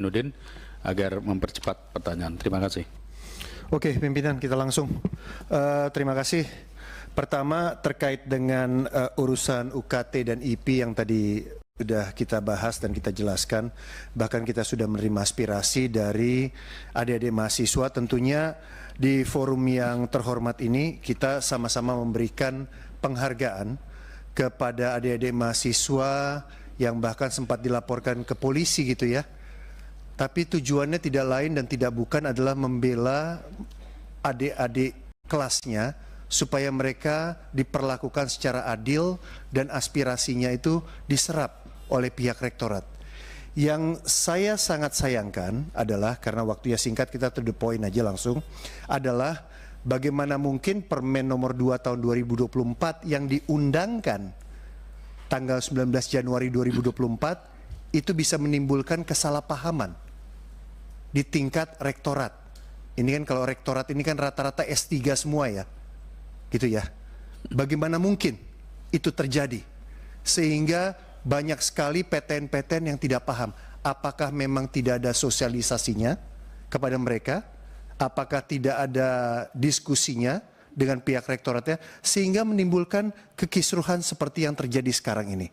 Nudin agar mempercepat pertanyaan. Terima kasih. Oke, pimpinan, kita langsung. Terima kasih. Pertama, terkait dengan urusan UKT dan IP yang tadi sudah kita bahas dan kita jelaskan, bahkan kita sudah menerima aspirasi dari adik-adik mahasiswa. Tentunya di forum yang terhormat ini kita sama-sama memberikan penghargaan kepada adik-adik mahasiswa yang bahkan sempat dilaporkan ke polisi gitu ya. Tapi tujuannya tidak lain dan tidak bukan adalah membela adik-adik kelasnya supaya mereka diperlakukan secara adil dan aspirasinya itu diserap oleh pihak rektorat. Yang saya sangat sayangkan adalah, karena waktunya singkat kita to the point aja langsung, adalah bagaimana mungkin Permen nomor 2 tahun 2024 yang diundangkan tanggal 19 Januari 2024 itu bisa menimbulkan kesalahpahaman di tingkat rektorat. Ini kan kalau rektorat ini kan rata-rata S3 semua ya, gitu ya. Bagaimana mungkin itu terjadi? Sehingga banyak sekali PTN-PTN yang tidak paham. Apakah memang tidak ada sosialisasinya kepada mereka? Apakah tidak ada diskusinya dengan pihak rektoratnya? Sehingga menimbulkan kekisruhan seperti yang terjadi sekarang ini.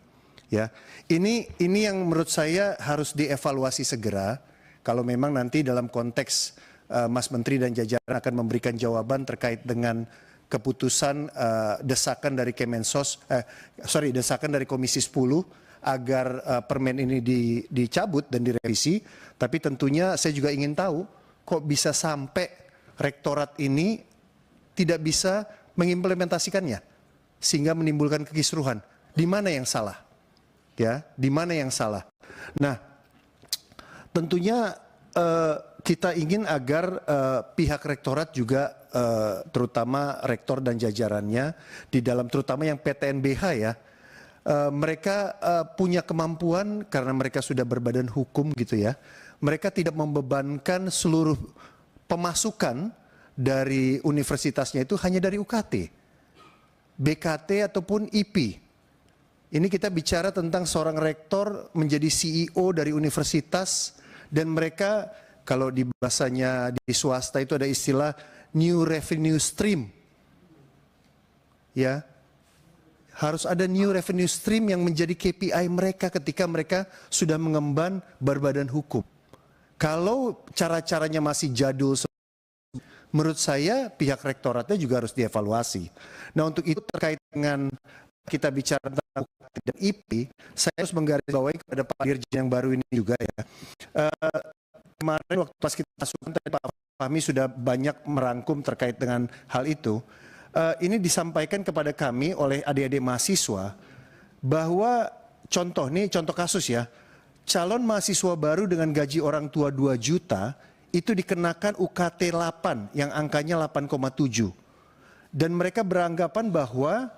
Ya, ini yang menurut saya harus dievaluasi segera. Kalau memang nanti dalam konteks Mas Menteri dan jajaran akan memberikan jawaban terkait dengan keputusan desakan dari desakan dari Komisi 10 agar permen ini dicabut dan direvisi. Tapi tentunya saya juga ingin tahu kok bisa sampai rektorat ini tidak bisa mengimplementasikannya sehingga menimbulkan kekisruhan. Di mana yang salah? Ya, di mana yang salah? Nah, tentunya kita ingin agar pihak rektorat juga terutama rektor dan jajarannya di dalam terutama yang PTNBH ya, mereka punya kemampuan karena mereka sudah berbadan hukum gitu ya. Mereka tidak membebankan seluruh pemasukan dari universitasnya itu hanya dari UKT, BKT ataupun IP. Ini kita bicara tentang seorang rektor menjadi CEO dari universitas. Dan mereka, kalau di bahasanya di swasta itu ada istilah new revenue stream. Ya, harus ada new revenue stream yang menjadi KPI mereka ketika mereka sudah mengemban berbadan hukum. Kalau cara-caranya masih jadul, menurut saya pihak rektoratnya juga harus dievaluasi. Nah, untuk itu terkait dengan kita bicara tentang UKT dan IP, saya harus menggarisbawahi kepada Pak Dirjen yang baru ini juga ya. Kemarin waktu pas kita masukkan tadi Pak Fahmi sudah banyak merangkum terkait dengan hal itu. Ini disampaikan kepada kami oleh adik-adik mahasiswa bahwa contoh kasus ya, calon mahasiswa baru dengan gaji orang tua 2 juta itu dikenakan UKT 8 yang angkanya 8,7. Dan mereka beranggapan bahwa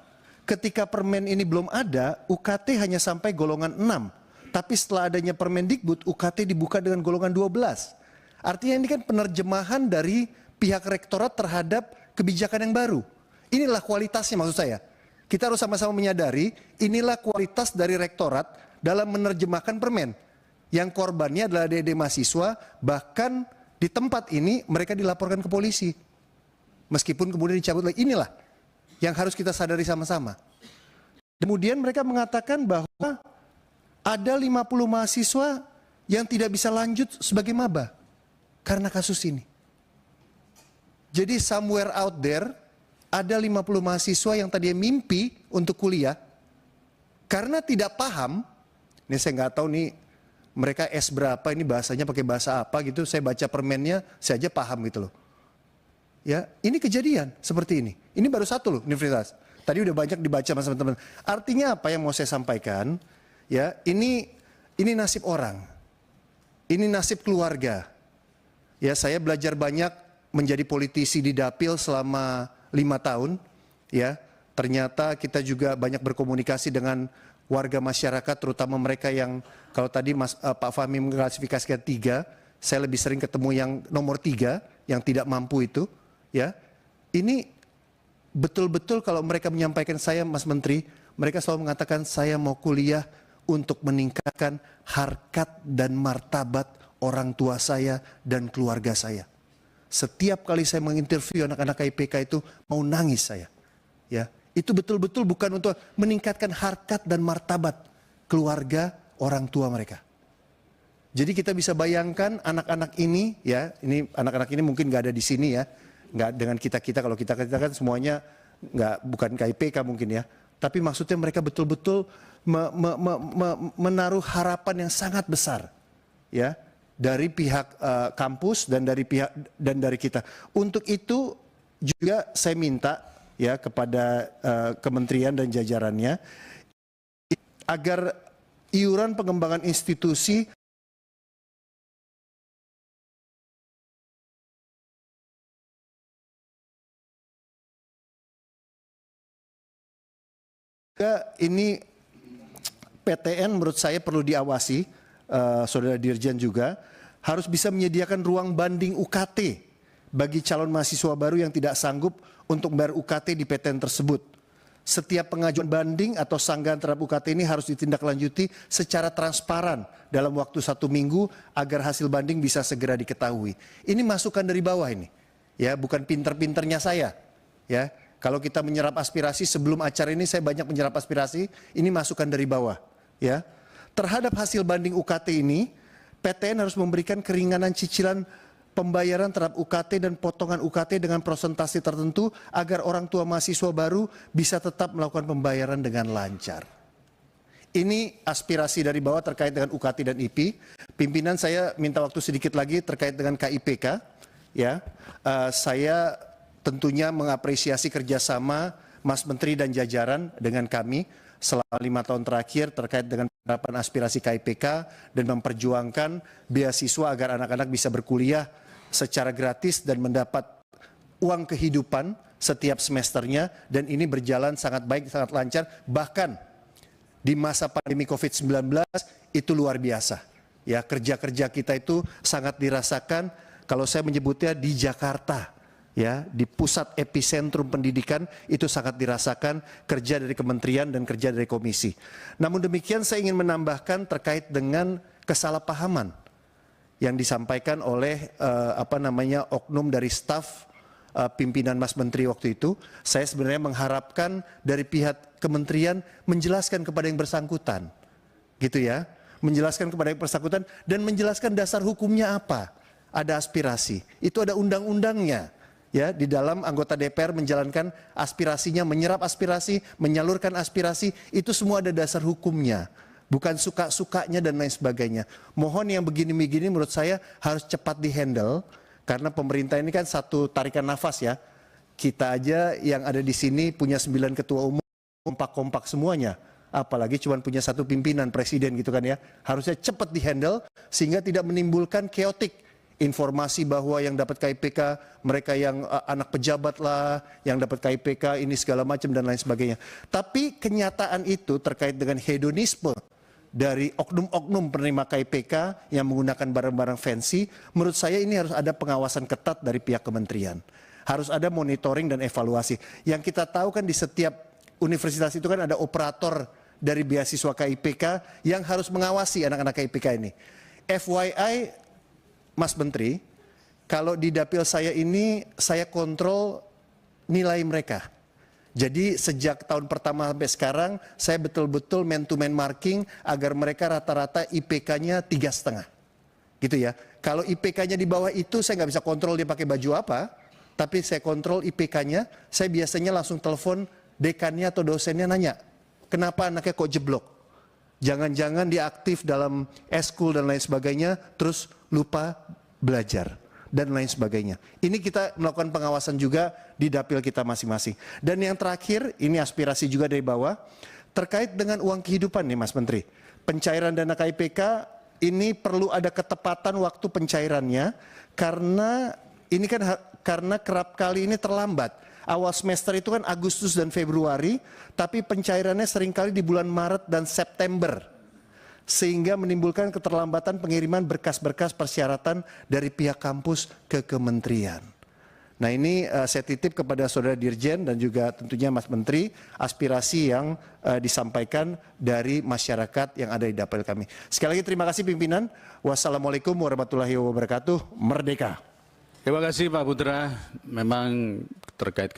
ketika permen ini belum ada, UKT hanya sampai golongan 6. Tapi setelah adanya Permendikbud, UKT dibuka dengan golongan 12. Artinya ini kan penerjemahan dari pihak rektorat terhadap kebijakan yang baru. Inilah kualitasnya maksud saya. Kita harus sama-sama menyadari, inilah kualitas dari rektorat dalam menerjemahkan permen. Yang korbannya adalah adik-adik mahasiswa, bahkan di tempat ini mereka dilaporkan ke polisi. Meskipun kemudian dicabut lagi, inilah yang harus kita sadari sama-sama. Kemudian mereka mengatakan bahwa ada 50 mahasiswa yang tidak bisa lanjut sebagai maba karena kasus ini. Jadi somewhere out there ada 50 mahasiswa yang tadinya mimpi untuk kuliah karena tidak paham. Ini saya nggak tahu nih mereka S berapa, ini bahasanya pakai bahasa apa gitu. Saya baca permennya saya aja paham gitu loh. Ya, ini kejadian seperti ini. Ini baru satu loh universitas. Tadi udah banyak dibaca sama teman-teman. Artinya apa yang mau saya sampaikan? Ya, ini nasib orang. Ini nasib keluarga. Ya, saya belajar banyak menjadi politisi di Dapil selama 5 tahun. Ya, ternyata kita juga banyak berkomunikasi dengan warga masyarakat, terutama mereka yang kalau tadi Pak Fahmi mengklasifikasikan 3, saya lebih sering ketemu yang nomor 3 yang tidak mampu itu. Ya, ini betul-betul kalau mereka menyampaikan saya, Mas Menteri, mereka selalu mengatakan saya mau kuliah untuk meningkatkan harkat dan martabat orang tua saya, dan keluarga saya. Setiap kali saya menginterview anak-anak KIPK itu mau nangis saya. Ya, itu betul-betul bukan untuk meningkatkan harkat dan martabat keluarga orang tua mereka. Jadi kita bisa bayangkan anak-anak ini, ya, ini anak-anak ini mungkin nggak ada di sini ya, nggak dengan kita-kita. Kalau kita kan semuanya bukan KIPK mungkin ya. Tapi maksudnya mereka betul-betul menaruh harapan yang sangat besar, ya, dari pihak kampus dan dari kita. Untuk itu juga saya minta ya kepada kementerian dan jajarannya agar iuran pengembangan institusi ini PTN menurut saya perlu diawasi, Saudara Dirjen juga harus bisa menyediakan ruang banding UKT bagi calon mahasiswa baru yang tidak sanggup untuk membayar UKT di PTN tersebut. Setiap pengajuan banding atau sanggahan terhadap UKT ini harus ditindaklanjuti secara transparan dalam waktu 1 minggu agar hasil banding bisa segera diketahui. Ini masukan dari bawah ini, ya, bukan pinter-pinternya saya, ya. Kalau kita menyerap aspirasi sebelum acara ini saya banyak menyerap aspirasi, ini masukan dari bawah, ya. Terhadap hasil banding UKT ini, PTN harus memberikan keringanan cicilan pembayaran terhadap UKT dan potongan UKT dengan persentase tertentu agar orang tua mahasiswa baru bisa tetap melakukan pembayaran dengan lancar. Ini aspirasi dari bawah terkait dengan UKT dan IP. Pimpinan saya minta waktu sedikit lagi terkait dengan KIPK, ya. Saya tentunya mengapresiasi kerjasama Mas Menteri dan jajaran dengan kami selama 5 tahun terakhir terkait dengan penerapan aspirasi KIPK dan memperjuangkan beasiswa agar anak-anak bisa berkuliah secara gratis dan mendapat uang kehidupan setiap semesternya, dan ini berjalan sangat baik, sangat lancar. Bahkan di masa pandemi COVID-19 itu luar biasa. Ya, kerja-kerja kita itu sangat dirasakan, kalau saya menyebutnya di Jakarta. Ya, di pusat epicentrum pendidikan itu sangat dirasakan kerja dari kementerian dan kerja dari komisi. Namun demikian saya ingin menambahkan terkait dengan kesalahpahaman yang disampaikan oleh oknum dari staf pimpinan Mas Menteri waktu itu. Saya sebenarnya mengharapkan dari pihak kementerian menjelaskan kepada yang bersangkutan, gitu ya, menjelaskan kepada yang bersangkutan dan menjelaskan dasar hukumnya apa. Ada aspirasi, itu ada undang-undangnya. Ya, di dalam anggota DPR menjalankan aspirasinya, menyerap aspirasi, menyalurkan aspirasi, itu semua ada dasar hukumnya, bukan suka-sukanya dan lain sebagainya. Mohon yang begini-begini menurut saya harus cepat dihandle, karena pemerintah ini kan satu tarikan nafas ya. Kita aja yang ada di sini punya 9 ketua umum, kompak-kompak semuanya, apalagi cuma punya 1 pimpinan presiden gitu kan ya. Harusnya cepat dihandle sehingga tidak menimbulkan chaotic. Informasi bahwa yang dapat KIPK mereka yang anak pejabat lah, yang dapat KIPK ini segala macam dan lain sebagainya. Tapi kenyataan itu terkait dengan hedonisme dari oknum-oknum penerima KIPK yang menggunakan barang-barang fancy, menurut saya ini harus ada pengawasan ketat dari pihak kementerian. Harus ada monitoring dan evaluasi. Yang kita tahu kan di setiap universitas itu kan ada operator dari beasiswa KIPK yang harus mengawasi anak-anak KIPK ini. FYI, Mas Menteri, kalau di dapil saya ini saya kontrol nilai mereka. Jadi sejak tahun pertama sampai sekarang saya betul-betul man-to-man marking agar mereka rata-rata IPK-nya 3,5. Gitu ya. Kalau IPK-nya di bawah itu saya nggak bisa kontrol dia pakai baju apa, tapi saya kontrol IPK-nya. Saya biasanya langsung telepon dekannya atau dosennya nanya, kenapa anaknya kok jeblok? Jangan-jangan dia aktif dalam eskul dan lain sebagainya, terus lupa belajar dan lain sebagainya. Ini kita melakukan pengawasan juga di dapil kita masing-masing. Dan yang terakhir, ini aspirasi juga dari bawah, terkait dengan uang kehidupan nih Mas Menteri. Pencairan dana KIPK ini perlu ada ketepatan waktu pencairannya, karena ini kan karena kerap kali ini terlambat. Awal semester itu kan Agustus dan Februari, tapi pencairannya seringkali di bulan Maret dan September. Sehingga menimbulkan keterlambatan pengiriman berkas-berkas persyaratan dari pihak kampus ke kementerian. Nah ini saya titip kepada Saudara Dirjen dan juga tentunya Mas Menteri aspirasi yang disampaikan dari masyarakat yang ada di dapil kami. Sekali lagi terima kasih pimpinan. Wassalamualaikum warahmatullahi wabarakatuh. Merdeka. Terima kasih Pak Putra. Memang terkait